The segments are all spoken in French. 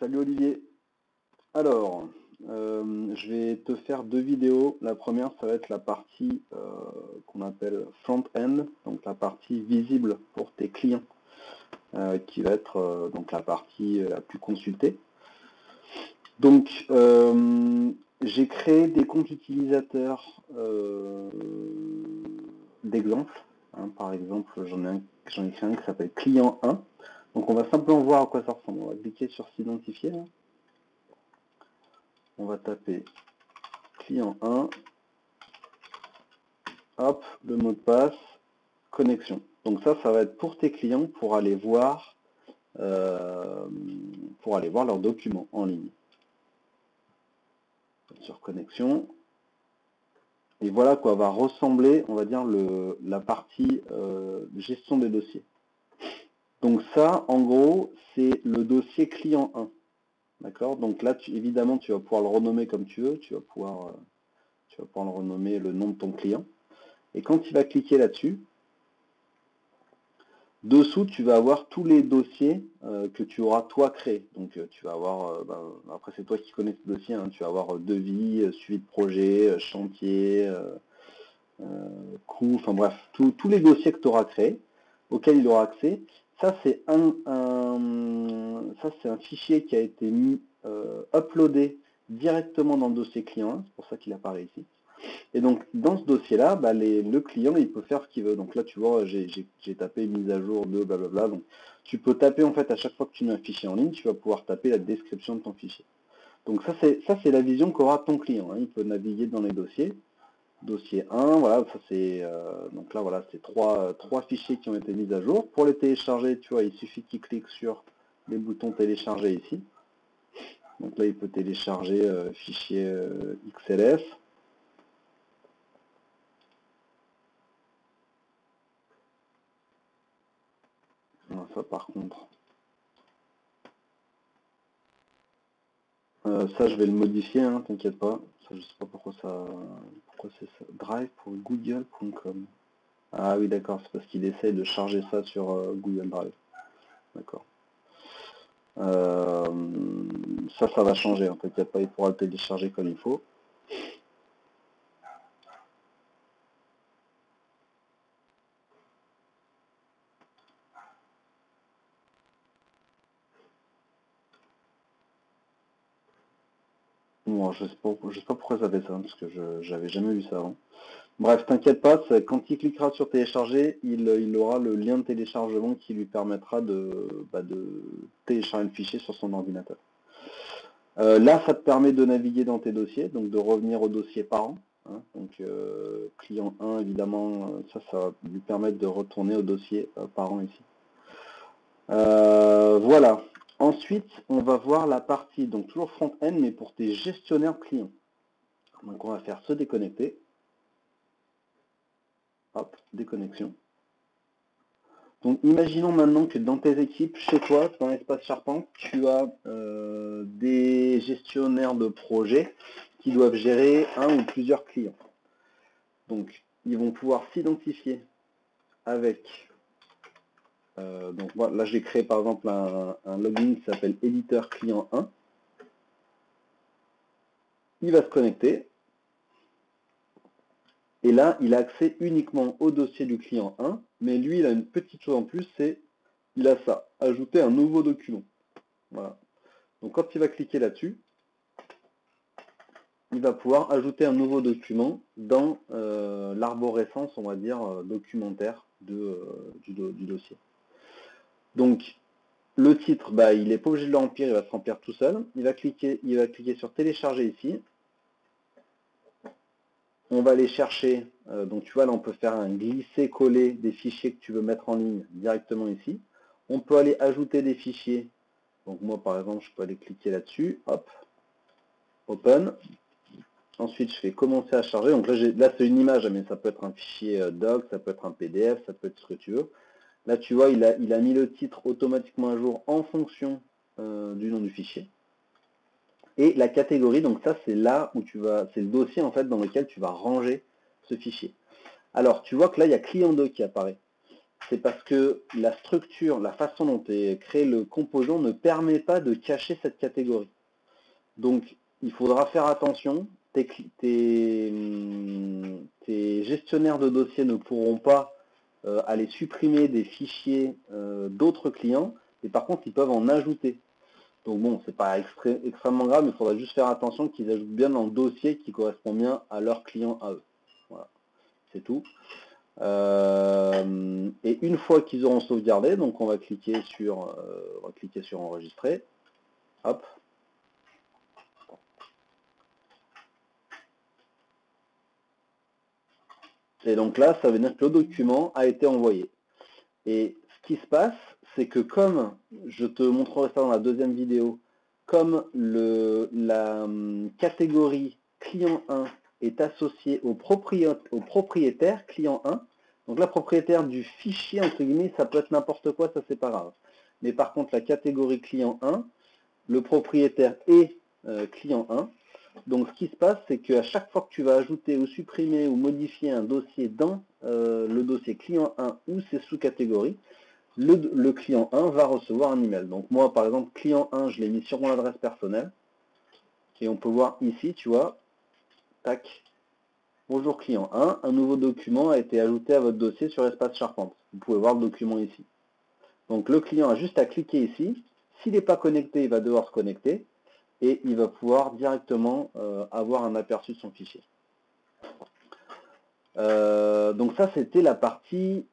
Salut Olivier. Alors, je vais te faire deux vidéos. La première, ça va être la partie qu'on appelle front-end, donc la partie visible pour tes clients, qui va être donc la partie la plus consultée. Donc, j'ai créé des comptes utilisateurs d'exemple. Par exemple, j'en ai créé un qui s'appelle client 1. Donc, on va simplement voir à quoi ça ressemble. On va cliquer sur s'identifier. On va taper client 1, hop, le mot de passe, connexion. Donc ça va être pour tes clients pour aller voir leurs documents en ligne. Sur connexion. Et voilà quoi va ressembler, on va dire, la partie gestion des dossiers. Donc ça, en gros, c'est le dossier client 1. D'accord? Donc là, évidemment, tu vas pouvoir le renommer comme tu veux. Tu vas pouvoir le renommer le nom de ton client. Et quand il va cliquer là-dessus, dessous, tu vas avoir tous les dossiers que tu auras toi créés. Donc tu vas avoir, après c'est toi qui connais ce dossier, hein, tu vas avoir devis, suivi de projet, chantier, coût, enfin bref, tous les dossiers que tu auras créés, auxquels il aura accès. Ça c'est un fichier qui a été mis, uploadé directement dans le dossier client 1, c'est pour ça qu'il apparaît ici. Et donc, dans ce dossier-là, le client, il peut faire ce qu'il veut. Donc là, tu vois, j'ai tapé mise à jour de blablabla. Donc, tu peux taper, en fait, à chaque fois que tu mets un fichier en ligne, tu vas pouvoir taper la description de ton fichier. Donc ça, c'est la vision qu'aura ton client. Il peut naviguer dans les dossiers. Dossier 1, voilà, ça c'est... donc là, voilà, c'est trois fichiers qui ont été mis à jour. Pour les télécharger, tu vois, il suffit qu'il clique sur les boutons télécharger ici. Donc là, il peut télécharger fichier XLS. Ça par contre, ça je vais le modifier, hein, t'inquiète pas. Ça, je sais pas pourquoi c'est ça. Drive pour google.com. Ah oui d'accord, c'est parce qu'il essaye de charger ça sur Google Drive. D'accord. Ça va changer, en t'inquiète pas, il pourra le télécharger comme il faut. Bon, je sais pas pourquoi ça fait ça, parce que j'avais jamais vu ça avant. Bref, t'inquiète pas, quand il cliquera sur télécharger, il aura le lien de téléchargement qui lui permettra de télécharger le fichier sur son ordinateur. Là, ça te permet de naviguer dans tes dossiers, donc de revenir au dossier parent. Donc client 1, évidemment, ça va lui permettre de retourner au dossier parent ici. Voilà. Ensuite, on va voir la partie, donc toujours front-end, mais pour tes gestionnaires clients. Donc on va faire se déconnecter. Hop, déconnexion. Donc imaginons maintenant que dans tes équipes, chez toi, dans l'espace Charpente, tu as des gestionnaires de projets qui doivent gérer un ou plusieurs clients. Donc ils vont pouvoir s'identifier avec... donc moi, là j'ai créé par exemple un login qui s'appelle éditeur client 1. Il va se connecter. Et là, il a accès uniquement au dossier du client 1, mais lui, il a une petite chose en plus, c'est il a ça, ajouter un nouveau document. Voilà. Donc quand il va cliquer là-dessus, il va pouvoir ajouter un nouveau document dans l'arborescence, on va dire, documentaire du dossier. Donc, le titre, il n'est pas obligé de le remplir, il va se remplir tout seul. Il va cliquer sur télécharger ici. On va aller chercher, donc tu vois là on peut faire un glisser-coller des fichiers que tu veux mettre en ligne directement ici. On peut aller ajouter des fichiers. Donc moi par exemple je peux aller cliquer là-dessus, hop, open. Ensuite je fais commencer à charger. Donc là c'est une image, mais ça peut être un fichier doc, ça peut être un PDF, ça peut être ce que tu veux. Là tu vois il a mis le titre automatiquement à jour en fonction du nom du fichier. Et la catégorie, donc ça c'est là où c'est le dossier en fait dans lequel tu vas ranger ce fichier. Alors tu vois que là il y a client 2 qui apparaît. c'est parce que la structure, la façon dont est créé le composant ne permet pas de cacher cette catégorie. Donc, il faudra faire attention. Tes gestionnaires de dossiers ne pourront pas aller supprimer des fichiers d'autres clients, et par contre, ils peuvent en ajouter. Donc bon, c'est pas extrêmement grave, mais il faudra juste faire attention qu'ils ajoutent bien dans le dossier qui correspond bien à leur client à eux. Voilà, c'est tout. Et une fois qu'ils auront sauvegardé, donc on va cliquer sur enregistrer. Hop. Et donc là, ça veut dire que le document a été envoyé. Et ce qui se passe, c'est que comme, je te montrerai ça dans la deuxième vidéo, comme la catégorie client 1 est associée au propriétaire client 1, donc là, propriétaire du fichier, entre guillemets, ça peut être n'importe quoi, ça c'est pas grave. Mais par contre, la catégorie client 1, le propriétaire est client 1. Donc ce qui se passe, c'est qu'à chaque fois que tu vas ajouter ou supprimer ou modifier un dossier dans le dossier client 1 ou ses sous-catégories, le client 1 va recevoir un email. Donc moi, par exemple, client 1, je l'ai mis sur mon adresse personnelle. Et on peut voir ici, tu vois, tac, bonjour client 1, un nouveau document a été ajouté à votre dossier sur Espace Charpente. Vous pouvez voir le document ici. Donc le client a juste à cliquer ici. S'il n'est pas connecté, il va devoir se connecter. Et il va pouvoir directement avoir un aperçu de son fichier. Donc ça, c'était la partie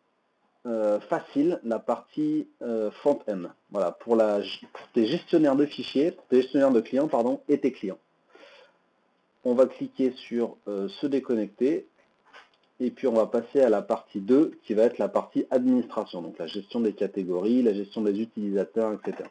facile, la partie front-end. Voilà, pour tes gestionnaires de fichiers, tes gestionnaires de clients, pardon, et tes clients. On va cliquer sur se déconnecter, et puis on va passer à la partie 2, qui va être la partie administration, donc la gestion des catégories, la gestion des utilisateurs, etc.